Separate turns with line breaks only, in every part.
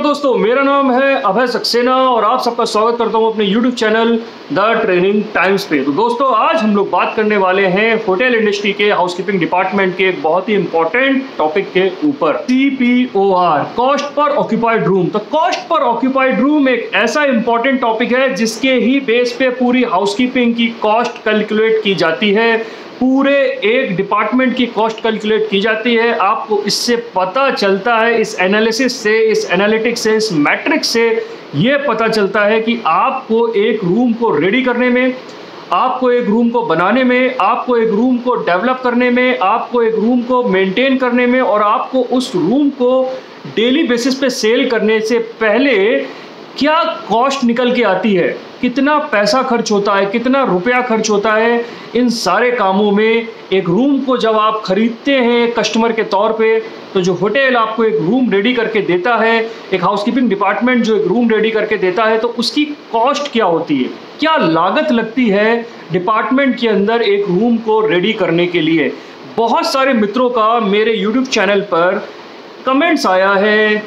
नमस्कार दोस्तों, मेरा नाम है अभय सक्सेना और आप सबका स्वागत करता हूं अपने YouTube channel the training times पे। तो दोस्तों, आज हम लोग बात करने वाले हैं होटल इंडस्ट्री के हाउसकीपिंग डिपार्टमेंट के एक बहुत ही इंपॉर्टेंट टॉपिक के ऊपर, CPOR, cost per occupied room. तो कॉस्ट पर ऑक्यूपाइड रूम एक ऐसा इंपॉर्टेंट टॉपिक है जिसके ही बेस पे पूरी हाउसकीपिंग की कॉस्ट कैलकुलेट की जाती है, पूरे एक डिपार्टमेंट की कॉस्ट कैलकुलेट की जाती है। आपको इससे पता चलता है, इस एनालिसिस से, इस एनालिटिक्स से, इस मैट्रिक्स से ये पता चलता है कि आपको एक रूम को रेडी करने में, आपको एक रूम को बनाने में, आपको एक रूम को डेवलप करने में, आपको एक रूम को मेंटेन करने में और आपको उस रूम को डेली बेसिस पे सेल करने से पहले क्या कॉस्ट निकल के आती है, कितना पैसा खर्च होता है, कितना रुपया खर्च होता है। इन सारे कामों में एक रूम को जब आप खरीदते हैं कस्टमर के तौर पे, तो जो होटल आपको एक रूम रेडी करके देता है, एक हाउसकीपिंग डिपार्टमेंट जो एक रूम रेडी करके देता है, तो उसकी कॉस्ट क्या होती है, क्या लागत लगती है डिपार्टमेंट के अंदर एक रूम को रेडी करने के लिए। बहुत सारे मित्रों का मेरे यूट्यूब चैनल पर कमेंट्स आया है,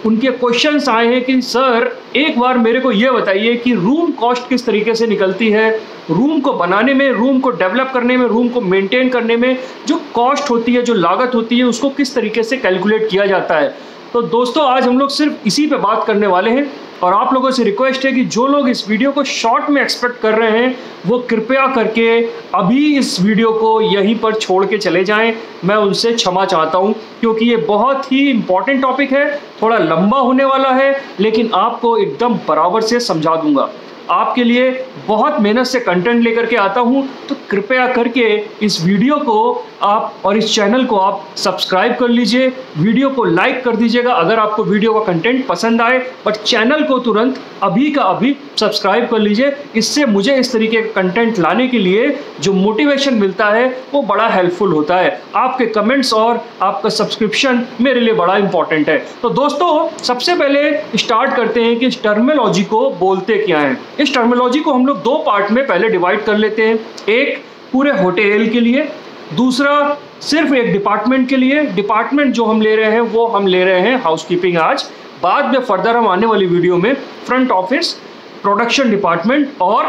उनके क्वेश्चंस आए हैं कि सर एक बार मेरे को ये बताइए कि रूम कॉस्ट किस तरीके से निकलती है, रूम को बनाने में, रूम को डेवलप करने में, रूम को मेंटेन करने में जो कॉस्ट होती है, जो लागत होती है, उसको किस तरीके से कैलकुलेट किया जाता है। तो दोस्तों, आज हम लोग सिर्फ इसी पे बात करने वाले हैं और आप लोगों से रिक्वेस्ट है कि जो लोग इस वीडियो को शॉर्ट में एक्सपेक्ट कर रहे हैं वो कृपया करके अभी इस वीडियो को यहीं पर छोड़ के चले जाएं। मैं उनसे क्षमा चाहता हूं क्योंकि ये बहुत ही इंपॉर्टेंट टॉपिक है, थोड़ा लंबा होने वाला है, लेकिन आपको एकदम बराबर से समझा दूंगा। आपके लिए बहुत मेहनत से कंटेंट लेकर के आता हूं, तो कृपया करके इस वीडियो को आप और इस चैनल को आप सब्सक्राइब कर लीजिए, वीडियो को लाइक कर दीजिएगा अगर आपको वीडियो का कंटेंट पसंद आए, बट चैनल को तुरंत अभी का अभी सब्सक्राइब कर लीजिए। इससे मुझे इस तरीके का कंटेंट लाने के लिए जो मोटिवेशन मिलता है वो बड़ा हेल्पफुल होता है। आपके कमेंट्स और आपका सब्सक्रिप्शन मेरे लिए बड़ा इंपॉर्टेंट है। तो दोस्तों, सबसे पहले स्टार्ट करते हैं कि इस टर्मिनोलॉजी को बोलते क्या है। इस टर्मिनोलॉजी को हम लोग दो पार्ट में पहले डिवाइड कर लेते हैं, एक पूरे होटल के लिए, दूसरा सिर्फ एक डिपार्टमेंट के लिए। डिपार्टमेंट जो हम ले रहे हैं वो हम ले रहे हैं हाउसकीपिंग। आज बाद में फर्दर हम आने वाली वीडियो में फ्रंट ऑफिस, प्रोडक्शन डिपार्टमेंट और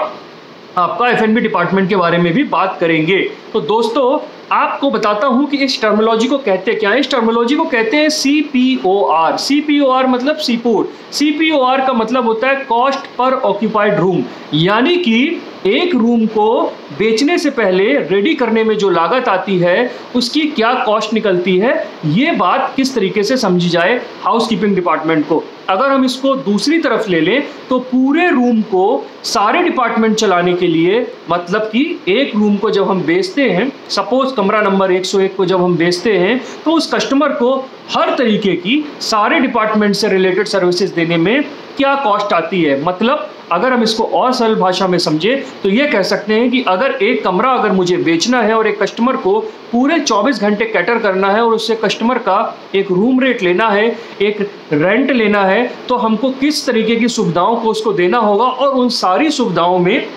आपका F&B डिपार्टमेंट के बारे में भी बात करेंगे। तो दोस्तों, आपको बताता हूं कि इस टर्मिनोलॉजी को कहते क्या है। इस टर्मिनोलॉजी को कहते हैं CPOR। CPOR मतलब सीपोर्ट। CPOR का मतलब होता है कॉस्ट पर ऑक्यूपाइड रूम, यानी कि एक रूम को बेचने से पहले रेडी करने में जो लागत आती है उसकी क्या कॉस्ट निकलती है, ये बात किस तरीके से समझी जाए हाउसकीपिंग डिपार्टमेंट को। अगर हम इसको दूसरी तरफ ले लें तो पूरे रूम को सारे डिपार्टमेंट चलाने के लिए, मतलब कि एक रूम को जब हम बेचते हैं, सपोज कमरा नंबर 101 को जब हम बेचते हैं, तो उस कस्टमर को हर तरीके की सारे डिपार्टमेंट से रिलेटेड सर्विसेज देने में क्या कॉस्ट आती है। मतलब अगर हम इसको और सरल भाषा में समझे तो ये कह सकते हैं कि अगर एक कमरा अगर मुझे बेचना है और एक कस्टमर को पूरे 24 घंटे कैटर करना है और उससे कस्टमर का एक रूम रेट लेना है, एक रेंट लेना है, तो हमको किस तरीके की सुविधाओं को उसको देना होगा और उन सारी सुविधाओं में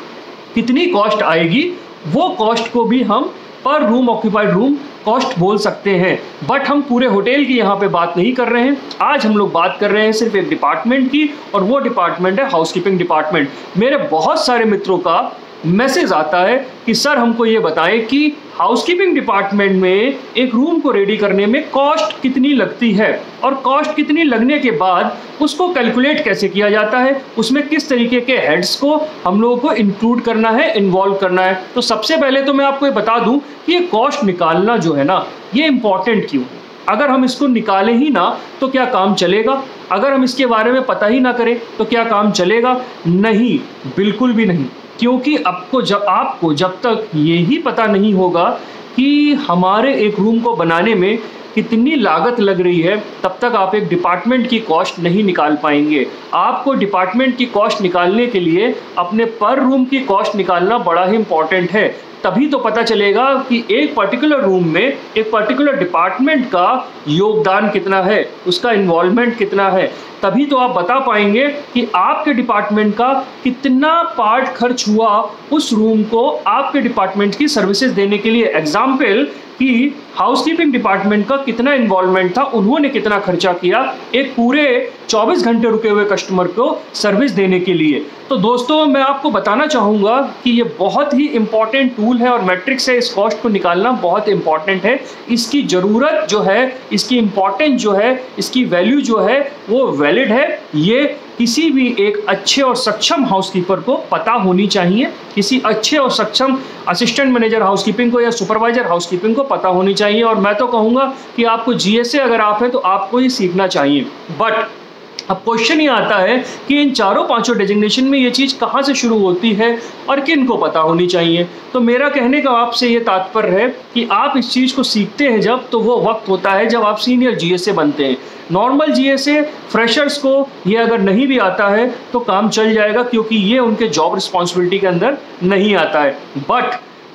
कितनी कॉस्ट आएगी, वो कॉस्ट को भी हम पर रूम ऑक्यूपाइड रूम कॉस्ट बोल सकते हैं। बट हम पूरे होटल की यहाँ पे बात नहीं कर रहे हैं। आज हम लोग बात कर रहे हैं सिर्फ एक डिपार्टमेंट की, और वो डिपार्टमेंट है हाउसकीपिंग डिपार्टमेंट। मेरे बहुत सारे मित्रों का मैसेज आता है कि सर हमको ये बताएं कि हाउसकीपिंग डिपार्टमेंट में एक रूम को रेडी करने में कॉस्ट कितनी लगती है और कॉस्ट कितनी लगने के बाद उसको कैलकुलेट कैसे किया जाता है, उसमें किस तरीके के हेड्स को हम लोगों को इंक्लूड करना है, इन्वॉल्व करना है। तो सबसे पहले तो मैं आपको ये बता दूं कि ये कॉस्ट निकालना जो है ना, ये इंपॉर्टेंट क्यों। अगर हम इसको निकालें ही ना तो क्या काम चलेगा, अगर हम इसके बारे में पता ही ना करें तो क्या काम चलेगा, नहीं, बिल्कुल भी नहीं। क्योंकि आपको जब तक ये ही पता नहीं होगा कि हमारे एक रूम को बनाने में कितनी लागत लग रही है, तब तक आप एक डिपार्टमेंट की कॉस्ट नहीं निकाल पाएंगे। आपको डिपार्टमेंट की कॉस्ट निकालने के लिए अपने पर रूम की कॉस्ट निकालना बड़ा ही इंपॉर्टेंट है। तभी तो पता चलेगा कि एक पर्टिकुलर रूम में एक पर्टिकुलर डिपार्टमेंट का योगदान कितना है, उसका इन्वॉल्वमेंट कितना है। तभी तो आप बता पाएंगे कि आपके डिपार्टमेंट का कितना पार्ट खर्च हुआ उस रूम को आपके डिपार्टमेंट की सर्विसेज देने के लिए। एग्जाम्पल कि हाउसकीपिंग डिपार्टमेंट का कितना इन्वॉल्वमेंट था, उन्होंने कितना खर्चा किया एक पूरे 24 घंटे रुके हुए कस्टमर को सर्विस देने के लिए। तो दोस्तों मैं आपको बताना चाहूँगा कि ये बहुत ही इंपॉर्टेंट टूल है और मैट्रिक्स है, इस कॉस्ट को निकालना बहुत इंपॉर्टेंट है। इसकी ज़रूरत जो है, इसकी इंपॉर्टेंस जो है, इसकी वैल्यू जो है वो वैलिड है। ये किसी भी एक अच्छे और सक्षम हाउसकीपर को पता होनी चाहिए, किसी अच्छे और सक्षम असिस्टेंट मैनेजर हाउसकीपिंग को या सुपरवाइजर हाउसकीपिंग को पता होनी चाहिए। और मैं तो कहूँगा कि आपको जीएसए अगर आप हैं तो आपको ये सीखना चाहिए। बट अब क्वेश्चन ये आता है कि इन चारों पांचों डेजिग्नेशन में ये चीज़ कहाँ से शुरू होती है और किन को पता होनी चाहिए। तो मेरा कहने का आपसे ये तात्पर्य है कि आप इस चीज़ को सीखते हैं जब, तो वो वक्त होता है जब आप सीनियर जीएसए बनते हैं। नॉर्मल जीएसए फ्रेशर्स को ये अगर नहीं भी आता है तो काम चल जाएगा, क्योंकि ये उनके जॉब रिस्पॉन्सिबिलिटी के अंदर नहीं आता है।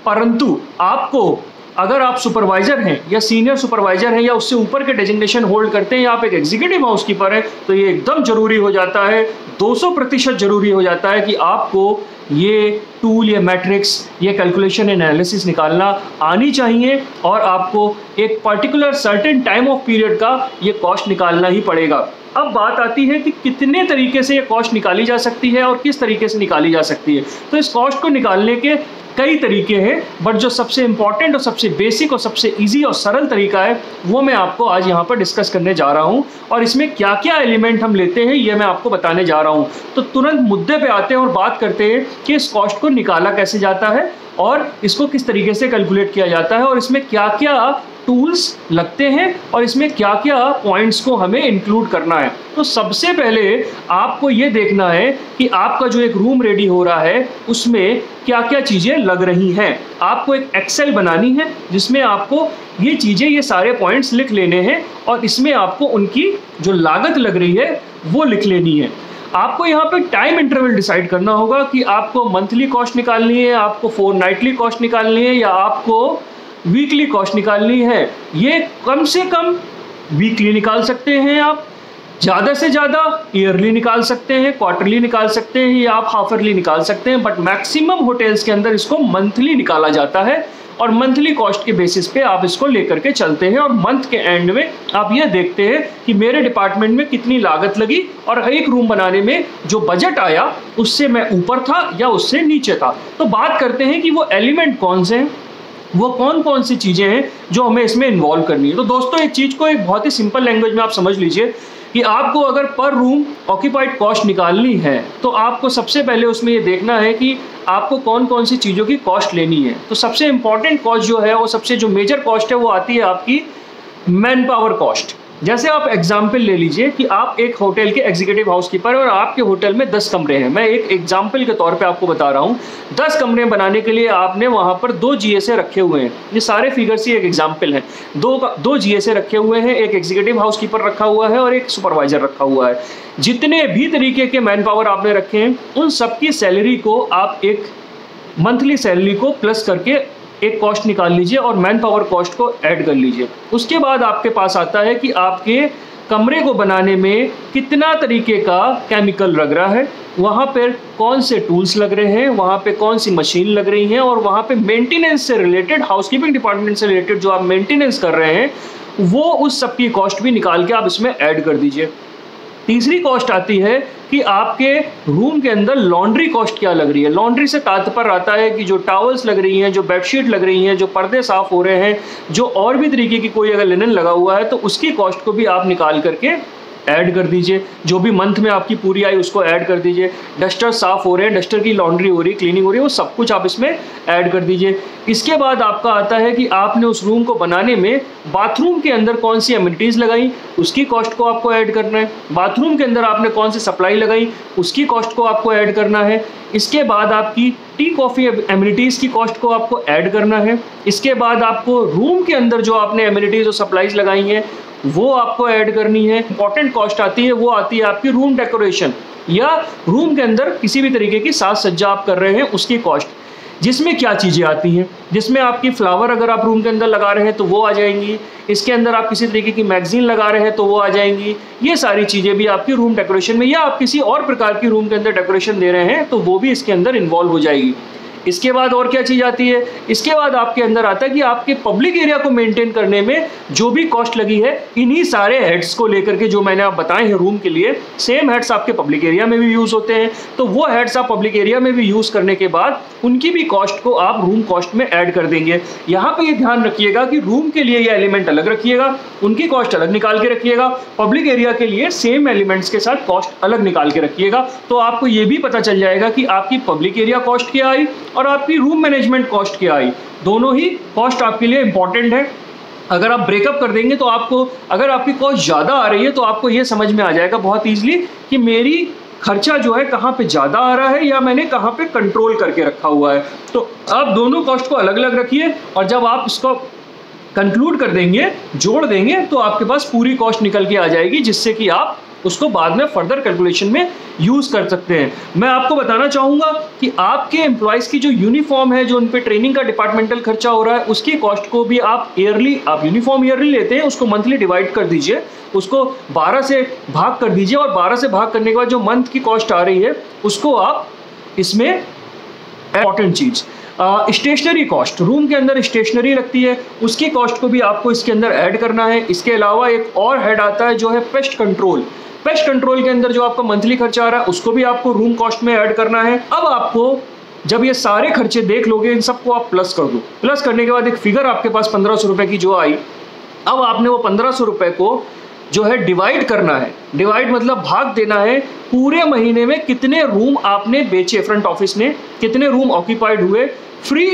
परंतु आपको अगर आप सुपरवाइजर हैं या सीनियर सुपरवाइजर हैं या उससे ऊपर के डेजिग्नेशन होल्ड करते हैं या आप एक एग्जीक्यूटिव हाउसकीपर हैं, तो ये एकदम जरूरी हो जाता है, 200% जरूरी हो जाता है कि आपको ये टूल, ये मैट्रिक्स, ये कैलकुलेशन एनालिसिस निकालना आनी चाहिए और आपको एक particular certain time of period का ये कॉस्ट निकालना ही पड़ेगा। अब बात आती है कि कितने तरीके से ये कॉस्ट निकाली जा सकती है और किस तरीके से निकाली जा सकती है। तो इस कॉस्ट को निकालने के कई तरीके हैं, बट जो सबसे इंपॉर्टेंट और सबसे बेसिक और सबसे इजी और सरल तरीका है वो मैं आपको आज यहाँ पर डिस्कस करने जा रहा हूँ। और इसमें क्या क्या एलिमेंट हम लेते हैं ये मैं आपको बताने जा रहा हूँ। तो तुरंत मुद्दे पे आते हैं और बात करते हैं कि इस कॉस्ट को निकाला कैसे जाता है और इसको किस तरीके से कैलकुलेट किया जाता है और इसमें क्या क्या टूल्स लगते हैं और इसमें क्या क्या पॉइंट्स को हमें इंक्लूड करना है। तो सबसे पहले आपको ये देखना है कि आपका जो एक रूम रेडी हो रहा है उसमें क्या क्या चीज़ें लग रही हैं। आपको एक एक्सेल बनानी है जिसमें आपको ये चीज़ें, ये सारे पॉइंट्स लिख लेने हैं और इसमें आपको उनकी जो लागत लग रही है वो लिख लेनी है। आपको यहाँ पे टाइम इंटरवल डिसाइड करना होगा कि आपको मंथली कॉस्ट निकालनी है, आपको फोर्टनाइटली कॉस्ट निकालनी है या आपको वीकली कॉस्ट निकालनी है। ये कम से कम वीकली निकाल सकते हैं आप, ज़्यादा से ज़्यादा ईयरली निकाल सकते हैं, क्वार्टरली निकाल सकते हैं या आप हाफ ईयरली निकाल सकते हैं। बट मैक्सिमम होटल्स के अंदर इसको मंथली निकाला जाता है और मंथली कॉस्ट के बेसिस पे आप इसको लेकर के चलते हैं और मंथ के एंड में आप ये देखते हैं कि मेरे डिपार्टमेंट में कितनी लागत लगी और एक रूम बनाने में जो बजट आया उससे मैं ऊपर था या उससे नीचे था। तो बात करते हैं कि वो एलिमेंट कौन से हैं, वो कौन कौन सी चीज़ें हैं जो हमें इसमें इन्वॉल्व करनी है। तो दोस्तों एक चीज़ को एक बहुत ही सिंपल लैंग्वेज में आप समझ लीजिए कि आपको अगर पर रूम ऑक्यूपाइड कॉस्ट निकालनी है तो आपको सबसे पहले उसमें ये देखना है कि आपको कौन कौन सी चीज़ों की कॉस्ट लेनी है। तो सबसे इंपॉर्टेंट कॉस्ट जो है वो सबसे जो मेजर कॉस्ट है वो आती है आपकी मैन पावर कॉस्ट। जैसे आप एग्जाम्पल ले लीजिए कि आप एक होटल के एग्जीक्यूटिव हाउसकीपर और आपके होटल में 10 कमरे हैं। मैं एक एग्जाम्पल के तौर पे आपको बता रहा हूँ। 10 कमरे बनाने के लिए आपने वहाँ पर 2 जीएसए रखे हुए हैं। ये सारे फिगर्स ही एक एग्जाम्पल हैं। दो जीएसए रखे हुए हैं, एक एग्जीक्यूटिव हाउसकीपर रखा हुआ है और एक सुपरवाइजर रखा हुआ है। जितने भी तरीके के मैन पावर आपने रखे हैं उन सबकी सैलरी को आप एक मंथली सैलरी को प्लस करके एक कॉस्ट निकाल लीजिए और मैन पावर कॉस्ट को ऐड कर लीजिए। उसके बाद आपके पास आता है कि आपके कमरे को बनाने में कितना तरीके का केमिकल लग रहा है, वहाँ पर कौन से टूल्स लग रहे हैं, वहाँ पे कौन सी मशीन लग रही हैं और वहाँ पे मेंटेनेंस से रिलेटेड, हाउसकीपिंग डिपार्टमेंट से रिलेटेड जो आप मेंटेनेंस कर रहे हैं वो उस सब की कॉस्ट भी निकाल के आप इसमें ऐड कर दीजिए। तीसरी कॉस्ट आती है कि आपके रूम के अंदर लॉन्ड्री कॉस्ट क्या लग रही है। लॉन्ड्री से तात्पर्य आता है कि जो टॉवल्स लग रही हैं, जो बेडशीट लग रही हैं, जो पर्दे साफ हो रहे हैं, जो और भी तरीके की कोई अगर लिनन लगा हुआ है तो उसकी कॉस्ट को भी आप निकाल करके ऐड कर दीजिए। जो भी मंथ में आपकी पूरी आई उसको ऐड कर दीजिए। डस्टर साफ हो रहे हैं, डस्टर की लॉन्ड्री हो रही, क्लीनिंग हो रही है, वो सब कुछ आप इसमें ऐड कर दीजिए। इसके बाद आपका आता है कि आपने उस रूम को बनाने में बाथरूम के अंदर कौन सी एमिनिटीज़ लगाई उसकी कॉस्ट को आपको ऐड करना है। बाथरूम के अंदर आपने कौन सी सप्लाई लगाई उसकी कॉस्ट को आपको ऐड करना है। इसके बाद आपकी टी कॉफ़ी एमिनिटीज़ की कॉस्ट को आपको ऐड करना है। इसके बाद आपको रूम के अंदर जो आपने एमिनिटीज़ और सप्लाईज लगाई हैं वो आपको ऐड करनी है। इंपॉर्टेंट कॉस्ट आती है, वो आती है आपकी रूम डेकोरेशन या रूम के अंदर किसी भी तरीके की साज सज्जा आप कर रहे हैं उसकी कॉस्ट। जिसमें क्या चीज़ें आती हैं, जिसमें आपकी फ्लावर अगर आप रूम के अंदर लगा रहे हैं तो वो आ जाएंगी, इसके अंदर आप किसी तरीके की मैगजीन लगा रहे हैं तो वो आ जाएंगी। ये सारी चीज़ें भी आपकी रूम डेकोरेशन में, या आप किसी और प्रकार की रूम के अंदर डेकोरेशन दे रहे हैं तो वो भी इसके अंदर इन्वॉल्व हो जाएगी। इसके बाद और क्या चीज़ आती है, इसके बाद आपके अंदर आता है कि आपके पब्लिक एरिया को मेंटेन करने में जो भी कॉस्ट लगी है, इन्हीं सारे हेड्स को लेकर के जो मैंने आप बताए हैं रूम के लिए, सेम हेड्स आपके पब्लिक एरिया में भी यूज़ होते हैं। तो वो हेड्स आप पब्लिक एरिया में भी यूज़ करने के बाद उनकी भी कॉस्ट को आप रूम कॉस्ट में ऐड कर देंगे। यहाँ पे ये ध्यान रखिएगा कि रूम के लिए ये एलिमेंट अलग रखिएगा, उनकी कॉस्ट अलग निकाल के रखिएगा, पब्लिक एरिया के लिए सेम एलिमेंट्स के साथ कॉस्ट अलग निकाल के रखिएगा। तो आपको ये भी पता चल जाएगा कि आपकी पब्लिक एरिया कॉस्ट क्या आई और आपकी रूम मैनेजमेंट कॉस्ट क्या आई। दोनों ही कॉस्ट आपके लिए इंपॉर्टेंट है। अगर आप ब्रेकअप कर देंगे तो आपको, अगर आपकी कॉस्ट ज़्यादा आ रही है तो आपको ये समझ में आ जाएगा बहुत ईजिली कि मेरी खर्चा जो है कहाँ पे ज़्यादा आ रहा है या मैंने कहाँ पे कंट्रोल करके रखा हुआ है। तो आप दोनों कॉस्ट को अलग अलग रखिए और जब आप इसको कंक्लूड कर देंगे, जोड़ देंगे, तो आपके पास पूरी कॉस्ट निकल के आ जाएगी, जिससे कि आप उसको बाद में फर्दर कैलकुलेशन में यूज़ कर सकते हैं। मैं आपको बताना चाहूँगा कि आपके एम्प्लॉयज़ की जो यूनिफॉर्म है, जो उन पे ट्रेनिंग का डिपार्टमेंटल खर्चा हो रहा है, उसकी कॉस्ट को भी आप ईयरली, आप यूनिफॉर्म ईयरली लेते हैं, उसको मंथली डिवाइड कर दीजिए, उसको 12 से भाग कर दीजिए और 12 से भाग करने के बाद जो मंथ की कॉस्ट आ रही है उसको आप इसमें, इंपॉर्टेंट चीज़ स्टेशनरी कॉस्ट, रूम के अंदर स्टेशनरी लगती है, उसकी कॉस्ट को भी आपको इसके अंदर ऐड करना है। इसके अलावा एक और हेड आता है जो है पेस्ट कंट्रोल। पेस्ट कंट्रोल के अंदर जो आपका मंथली खर्चा आ रहा है उसको भी आपको रूम कॉस्ट में ऐड करना है। अब आपको जब ये सारे खर्चे देख लोगे, इन सबको आप प्लस कर दो। प्लस करने के बाद एक फिगर आपके पास 1500 रुपये की जो आई, अब आपने वो 1500 रुपये को जो है डिवाइड करना है। डिवाइड मतलब भाग देना है, पूरे महीने में कितने रूम आपने बेचे, फ्रंट ऑफिस ने कितने रूम ऑक्यूपाइड हुए, फ्री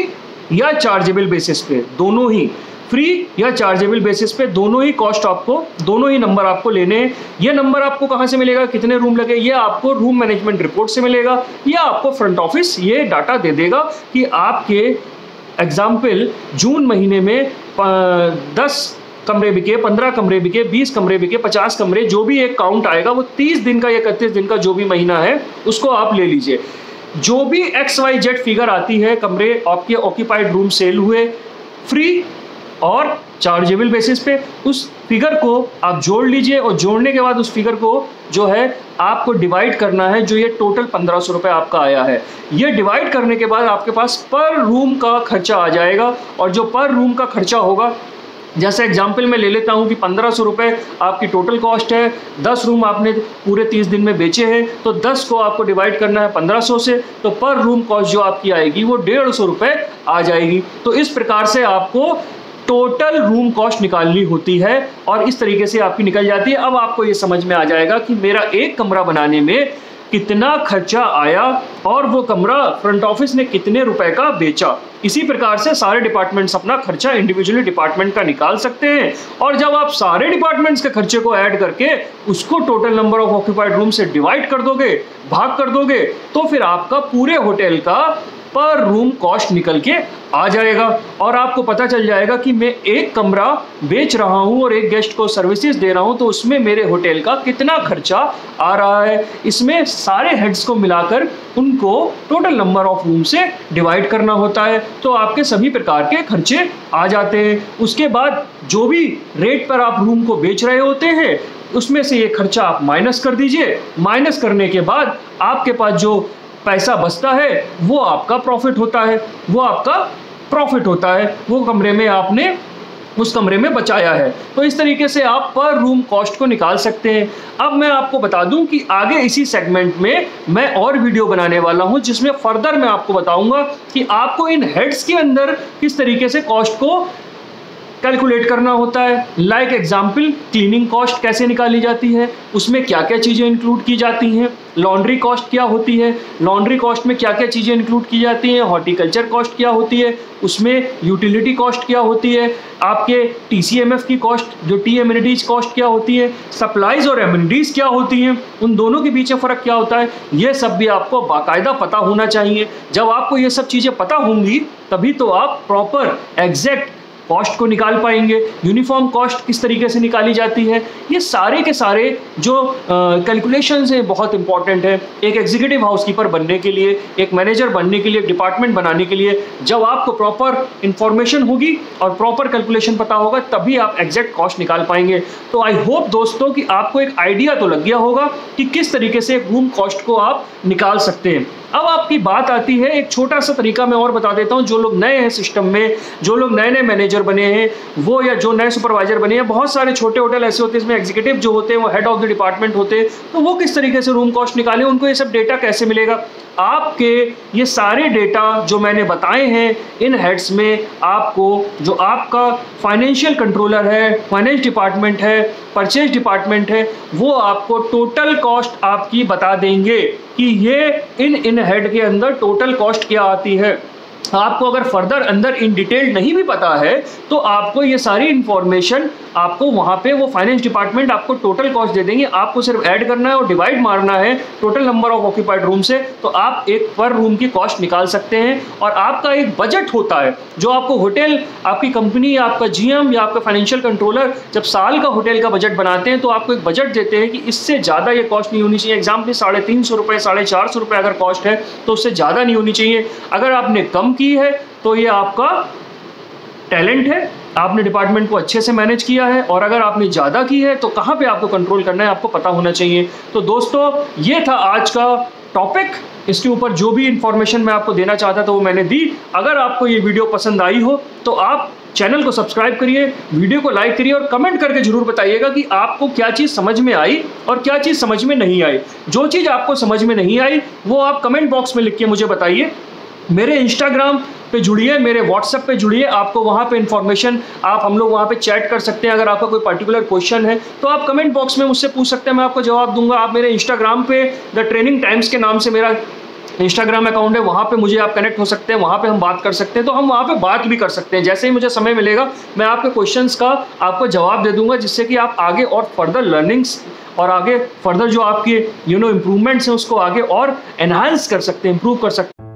या चार्जेबल बेसिस पे, दोनों ही फ्री या चार्जेबल बेसिस पे, दोनों ही कॉस्ट आपको, दोनों ही नंबर आपको लेने हैं। ये नंबर आपको कहाँ से मिलेगा, कितने रूम लगे, ये आपको रूम मैनेजमेंट रिपोर्ट से मिलेगा, या आपको फ्रंट ऑफिस ये डाटा दे देगा कि आपके एग्जाम्पल जून महीने में 10 कमरे बिके, 15 कमरे बिके, 20 कमरे बिके, 50 कमरे, जो भी एक काउंट आएगा वो 30 दिन का या 31 दिन का जो भी महीना है उसको आप ले लीजिए। जो भी XYZ फिगर आती है, कमरे आपके ऑक्यूपाइड रूम सेल हुए फ्री और चार्जेबल बेसिस पे, उस फिगर को आप जोड़ लीजिए और जोड़ने के बाद उस फिगर को जो है आपको डिवाइड करना है, जो ये टोटल 1500 रुपये आपका आया है। ये डिवाइड करने के बाद आपके पास पर रूम का खर्चा आ जाएगा, और जो पर रूम का खर्चा होगा, जैसे एग्जाम्पल मैं ले लेता हूँ कि 1500 रुपये आपकी टोटल कॉस्ट है, 10 रूम आपने पूरे 30 दिन में बेचे हैं, तो 10 को आपको डिवाइड करना है 1500 से, तो पर रूम कॉस्ट जो आपकी आएगी वो 150 रुपये आ जाएगी। तो इस प्रकार से आपको टोटल रूम कॉस्ट निकालनी होती है और इस तरीके से आपकी निकल जाती है। अब आपको ये समझ में आ जाएगा कि मेरा एक कमरा बनाने में कितना खर्चा आया और वो कमरा फ्रंट ऑफिस ने कितने रुपए का बेचा। इसी प्रकार से सारे डिपार्टमेंट्स अपना खर्चा इंडिविजुअली डिपार्टमेंट का निकाल सकते हैं, और जब आप सारे डिपार्टमेंट्स के खर्चे को ऐड करके उसको total number of occupied room से डिवाइड कर दोगे, भाग कर दोगे, तो फिर आपका पूरे होटल का पर रूम कॉस्ट निकल के आ जाएगा और आपको पता चल जाएगा कि मैं एक कमरा बेच रहा हूं और एक गेस्ट को सर्विसेज दे रहा हूं, तो उसमें मेरे होटल का कितना खर्चा आ रहा है। इसमें सारे हेड्स को मिलाकर उनको टोटल नंबर ऑफ रूम से डिवाइड करना होता है, तो आपके सभी प्रकार के खर्चे आ जाते हैं। उसके बाद जो भी रेट पर आप रूम को बेच रहे होते हैं उसमें से ये खर्चा आप माइनस कर दीजिए। माइनस करने के बाद आपके पास जो पैसा बचता है वो आपका प्रॉफिट होता है, वो आपका प्रॉफिट होता है, वो कमरे में आपने उस कमरे में बचाया है। तो इस तरीके से आप पर रूम कॉस्ट को निकाल सकते हैं। अब मैं आपको बता दूं कि आगे इसी सेगमेंट में मैं और वीडियो बनाने वाला हूं जिसमें फर्दर मैं आपको बताऊंगा कि आपको इन हेड्स के अंदर किस तरीके से कॉस्ट को कैलकुलेट करना होता है। लाइक एग्जाम्पल, क्लीनिंग कॉस्ट कैसे निकाली जाती है, उसमें क्या क्या चीज़ें इंक्लूड की जाती हैं, लॉन्ड्री कॉस्ट क्या होती है, लॉन्ड्री कॉस्ट में क्या क्या चीज़ें इंक्लूड की जाती हैं, हॉर्टिकल्चर कॉस्ट क्या होती है, उसमें यूटिलिटी कॉस्ट क्या होती है, आपके TCMF की कॉस्ट जो टी एमिनिटीज कॉस्ट क्या होती है, सप्लाईज और एमिनिटीज क्या होती हैं, उन दोनों के पीछे फ़र्क क्या होता है, ये सब भी आपको बाकायदा पता होना चाहिए। जब आपको ये सब चीज़ें पता होंगी तभी तो आप प्रॉपर एग्जैक्ट कॉस्ट को निकाल पाएंगे, यूनिफॉर्म कॉस्ट किस तरीके से निकाली जाती है। ये सारे के सारे जो कैलकुलेशंस हैं बहुत इंपॉर्टेंट है एक एग्जीक्यूटिव हाउसकीपर बनने के लिए, एक मैनेजर बनने के लिए, एक डिपार्टमेंट बनाने के लिए। जब आपको प्रॉपर इंफॉर्मेशन होगी और प्रॉपर कैलकुलेशन पता होगा तभी आप एग्जैक्ट कॉस्ट निकाल पाएंगे। तो आई होप दोस्तों कि आपको एक आइडिया तो लग गया होगा कि किस तरीके से एक रूम कॉस्ट को आप निकाल सकते हैं। अब आपकी बात आती है, एक छोटा सा तरीका मैं और बता देता हूं। जो लोग नए हैं सिस्टम में, जो लोग नए नए मैनेजर बने हैं वो, या जो नए सुपरवाइजर बने हैं, बहुत सारे छोटे होटल ऐसे होते हैं इसमें एग्जीक्यूटिव जो होते हैं वो हेड ऑफ द डिपार्टमेंट होते हैं, तो वो किस तरीके से रूम कॉस्ट निकालें, उनको ये सब डेटा कैसे मिलेगा। आपके ये सारे डेटा जो मैंने बताए हैं इन हेड्स में आपको, जो आपका फाइनेंशियल कंट्रोलर है, फाइनेंस डिपार्टमेंट है, परचेज डिपार्टमेंट है, वो आपको टोटल कॉस्ट आपकी बता देंगे कि ये इन हेड के अंदर टोटल कॉस्ट क्या आती है। आपको अगर फर्दर अंदर इन डिटेल नहीं भी पता है तो आपको ये सारी इंफॉर्मेशन आपको वहां पे वो फाइनेंस डिपार्टमेंट आपको टोटल कॉस्ट दे देंगे। आपको सिर्फ ऐड करना है और डिवाइड मारना है total number of occupied room से, तो आप एक पर रूम की कॉस्ट निकाल सकते हैं। और आपका एक बजट होता है जो आपको होटल, आपकी कंपनी, आपका जीएम या आपका फाइनेंशियल कंट्रोलर जब साल का होटल का बजट बनाते हैं तो आपको एक बजट देते हैं कि इससे ज़्यादा ये कॉस्ट नहीं होनी चाहिए। एग्जाम्पल 350 रुपये, 450 रुपये अगर कॉस्ट है तो उससे ज़्यादा नहीं होनी चाहिए। अगर आपने कम की है तो ये आपका टैलेंट है, आपने डिपार्टमेंट को अच्छे से मैनेज किया है। और अगर आपने ज़्यादा की है तो कहाँ पे आपको कंट्रोल करना है आपको पता होना चाहिए। तो दोस्तों ये था आज का टॉपिक। इसके ऊपर जो भी इंफॉर्मेशन मैं आपको देना चाहता था वो मैंने दी। अगर आपको ये वीडियो पसंद आई हो तो आप चैनल को सब्सक्राइब करिए, वीडियो को लाइक करिए और कमेंट करके जरूर बताइएगा कि आपको क्या चीज़ समझ में आई और क्या चीज़ समझ में नहीं आई। जो चीज़ आपको समझ में नहीं आई वो आप कमेंट बॉक्स में लिख के मुझे बताइए। मेरे इंस्टाग्राम पे जुड़िए, मेरे व्हाट्सएप पे जुड़िए, आपको वहाँ पे इन्फॉर्मेशन, आप हम लोग वहाँ पे चैट कर सकते हैं। अगर आपका कोई पर्टिकुलर क्वेश्चन है तो आप कमेंट बॉक्स में मुझसे पूछ सकते हैं, मैं आपको जवाब दूंगा। आप मेरे इंस्टाग्राम पे द ट्रेनिंग टाइम्स के नाम से मेरा इंस्टाग्राम अकाउंट है, वहाँ पे मुझे आप कनेक्ट हो सकते हैं, वहाँ पे हम बात कर सकते हैं। तो हम वहाँ पे बात भी कर सकते हैं। जैसे ही मुझे समय मिलेगा मैं आपके क्वेश्चंस का आपको जवाब दे दूंगा, जिससे कि आप आगे और फर्दर लर्निंग्स और आगे फर्दर जो आपके इम्प्रूवमेंट्स हैं उसको आगे और एनहांस कर सकते हैं, इंप्रूव कर सकते हैं।